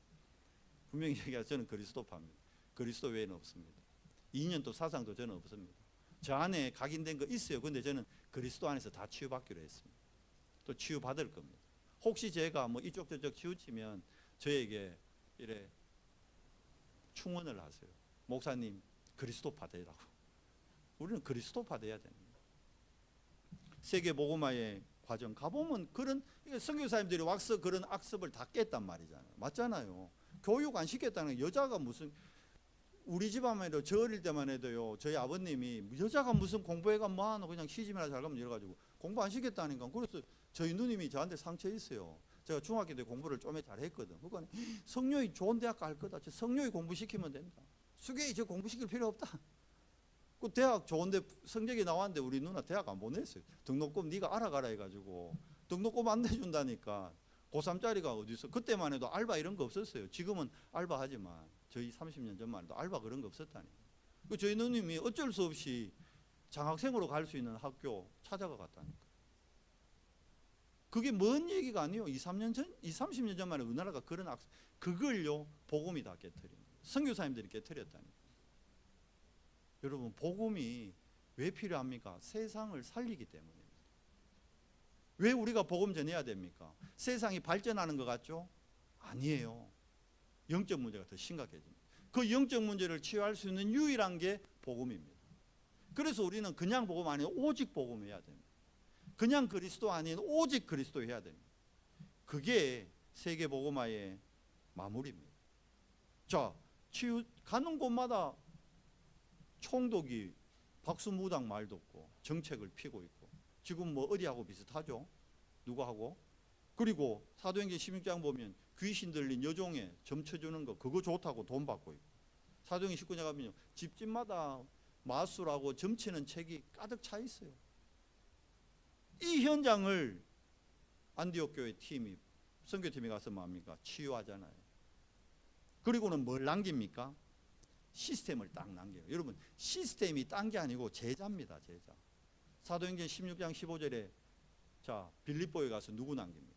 분명히 얘기하면 저는 그리스도파입니다. 그리스도 외에는 없습니다. 이념도 사상도 저는 없습니다. 저 안에 각인된 거 있어요. 근데 저는 그리스도 안에서 다 치유받기로 했습니다. 또 치유받을 겁니다. 혹시 제가 뭐 이쪽 저쪽 치우치면 저에게 이래 충원을 하세요. 목사님 그리스도파 되라고. 우리는 그리스도파 돼야 됩니다. 세계 복음화의 과정 가보면 그런 선교사님들이 와서 그런 악습을 다 깼단 말이잖아요. 맞잖아요. 교육 안 시켰다는 여자가 무슨 우리 집안만 해도 저 어릴 때만 해도요. 저희 아버님이 여자가 무슨 공부해가 뭐하노 그냥 시집이나 잘 가면 이래가지고 공부 안 시켰다니까. 그래서 저희 누님이 저한테 상처 있어요. 제가 중학교 때 공부를 좀 잘했거든. 그러니까 성녀이 좋은 대학 갈 거다. 저 성녀이 공부시키면 된다. 수계이 저 공부시킬 필요 없다. 그 대학 좋은데 성적이 나왔는데 우리 누나 대학 안 보냈어요. 등록금 네가 알아가라 해가지고 등록금 안 내준다니까. 고3짜리가 어디서 그때만 해도 알바 이런 거 없었어요. 지금은 알바 하지만 저희 30년 전만 해도 알바 그런 거 없었다니까. 그 저희 누님이 어쩔 수 없이 장학생으로 갈 수 있는 학교 찾아가 갔다니까. 그게 먼 얘기가 아니에요. 30년 전만 해도 우리나라가 그런 그걸요 복음이 다 깨트린 거예요. 선교사님들이 깨트렸다니까. 여러분 복음이 왜 필요합니까? 세상을 살리기 때문입니다. 왜 우리가 복음 전해야 됩니까? 세상이 발전하는 것 같죠? 아니에요. 영적 문제가 더 심각해집니다. 그 영적 문제를 치유할 수 있는 유일한 게 복음입니다. 그래서 우리는 그냥 복음 아니고 오직 복음해야 됩니다. 그냥 그리스도 아닌 오직 그리스도 해야 됩니다. 그게 세계 복음화의 마무리입니다. 자, 치유 가는 곳마다 총독이 박수무당 말도 없고 정책을 피고 있고 지금 뭐 어디하고 비슷하죠? 누구하고? 그리고 사도행전 16장 보면 귀신 들린 여종에 점쳐주는 거 그거 좋다고 돈 받고 있고 사도행전 19장 가면요 집집마다 마술하고 점치는 책이 가득 차 있어요. 이 현장을 안디옥 교회 팀이 선교팀이 가서 뭐합니까? 치유하잖아요. 그리고는 뭘 남깁니까? 시스템을 딱 남겨요. 여러분 시스템이 딴 게 아니고 제자입니다. 제자. 사도행전 16장 15절에 자 빌립보에 가서 누구 남깁니까?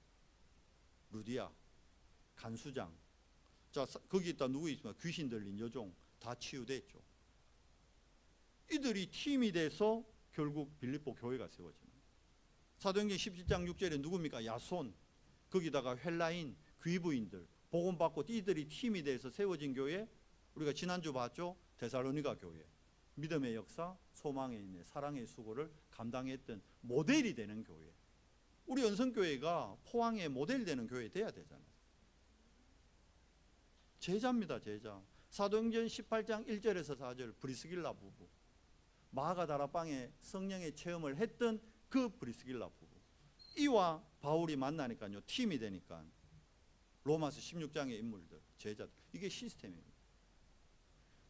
루디아, 간수장. 자 거기 있다 누구 있습니까? 귀신 들린 여종 다 치유됐죠. 이들이 팀이 돼서 결국 빌립보 교회가 세워집니다. 사도행전 17장 6절에 누굽니까? 야손. 거기다가 헬라인, 귀부인들 복음 받고 이들이 팀이 돼서 세워진 교회. 우리가 지난주 봤죠? 데살로니가 교회. 믿음의 역사, 소망의 인내, 사랑의 수고를 감당했던 모델이 되는 교회. 우리 연성교회가 포항의 모델 되는 교회 돼야 되잖아요. 제자입니다. 제자. 사도행전 18장 1절에서 4절 브리스길라 부부. 마가다락방에 성령의 체험을 했던 그 브리스길라 부부. 이와 바울이 만나니까요. 팀이 되니까 로마서 16장의 인물들, 제자들. 이게 시스템입니다.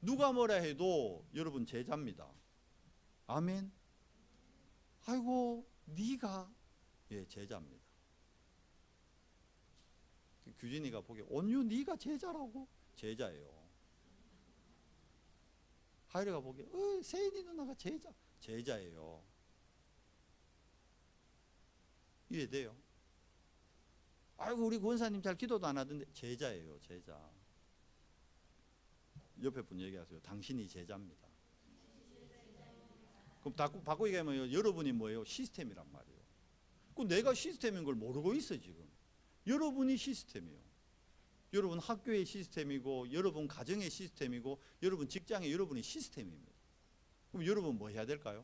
누가 뭐라 해도 여러분 제자입니다. 아멘. 아이고 네가 예 제자입니다. 규진이가 보기에 온유 네가 제자라고? 제자예요. 하이리가 보기에 세인이 누나가 제자예요. 이해돼요? 아이고 우리 권사님 잘 기도도 안 하던데 제자예요. 제자. 옆에 분 얘기하세요. 당신이 제자입니다. 그럼 바꾸고 얘기하면 여러분이 뭐예요? 시스템이란 말이에요. 그럼 내가 시스템인 걸 모르고 있어 지금. 여러분이 시스템이에요. 여러분 학교의 시스템이고 여러분 가정의 시스템이고 여러분 직장의 여러분의 시스템입니다. 그럼 여러분 뭐 해야 될까요?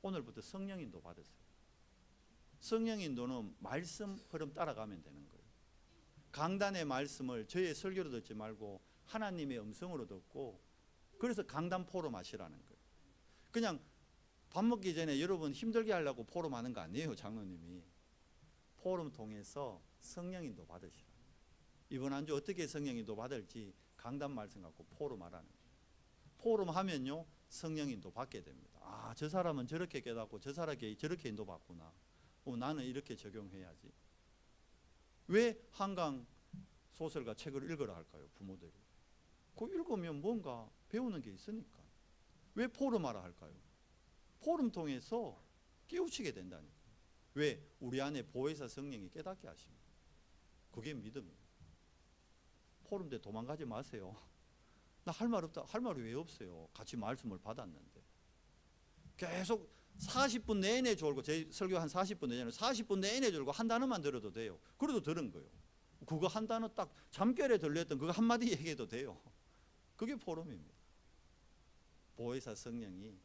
오늘부터 성령 인도 받으세요. 성령 인도는 말씀 흐름 따라가면 되는 거예요. 강단의 말씀을 저의 설교로 듣지 말고 하나님의 음성으로 듣고, 그래서 강단 포럼 하시라는 거예요. 그냥 밥 먹기 전에 여러분 힘들게 하려고 포럼 하는 거 아니에요. 장로님이 포럼 통해서 성령 인도 받으시라. 이번 한 주 어떻게 성령 인도 받을지 강단 말씀 갖고 포럼 하라는 거예요. 포럼 하면요 성령 인도 받게 됩니다. 아, 저 사람은 저렇게 깨닫고 저 사람이 저렇게 인도 받구나. 나는 이렇게 적용해야지. 왜 한강 소설가 책을 읽으라 할까요? 부모들이. 그거 읽으면 뭔가 배우는 게 있으니까. 왜 포럼하라 할까요? 포럼 통해서 깨우치게 된다니까. 왜? 우리 안에 보혜사 성령이 깨닫게 하십니다. 그게 믿음이에요. 포럼 때 도망가지 마세요. 나 할 말 없다. 할 말이 왜 없어요? 같이 말씀을 받았는데. 계속 40분 내내 졸고, 제 설교 한 40분 내내 40분 내내 졸고 한 단어만 들어도 돼요. 그래도 들은 거예요. 그거 한 단어 딱 잠결에 들렸던 그거 한마디 얘기해도 돼요. 그게 포럼입니다. 보혜사 성령이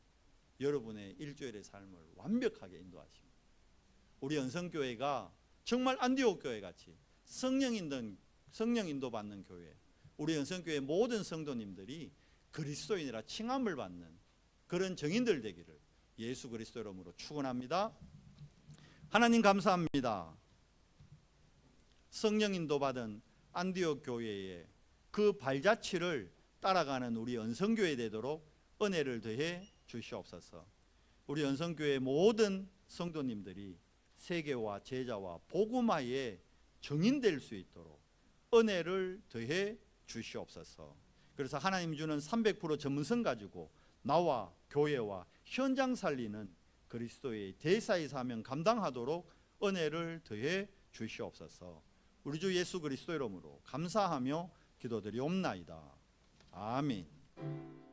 여러분의 일주일의 삶을 완벽하게 인도하십니다. 우리 연성교회가 정말 안디옥 교회 같이 성령 인도 받는 교회, 우리 연성교회 모든 성도님들이 그리스도인이라 칭함을 받는 그런 정인들 되기를 예수 그리스도 이름으로 축원합니다. 하나님 감사합니다. 성령 인도 받은 안디옥 교회의 그 발자취를 따라가는 우리 연성교회 되도록 은혜를 더해 주시옵소서. 우리 연성교회 모든 성도님들이 세계와 제자와 복음화의 정인될 수 있도록 은혜를 더해 주시옵소서. 그래서 하나님 주는 300% 전문성 가지고 나와 교회와 현장 살리는 그리스도의 대사의 사명 감당하도록 은혜를 더해 주시옵소서. 우리 주 예수 그리스도 이름으로 감사하며 기도드리옵나이다. 아멘.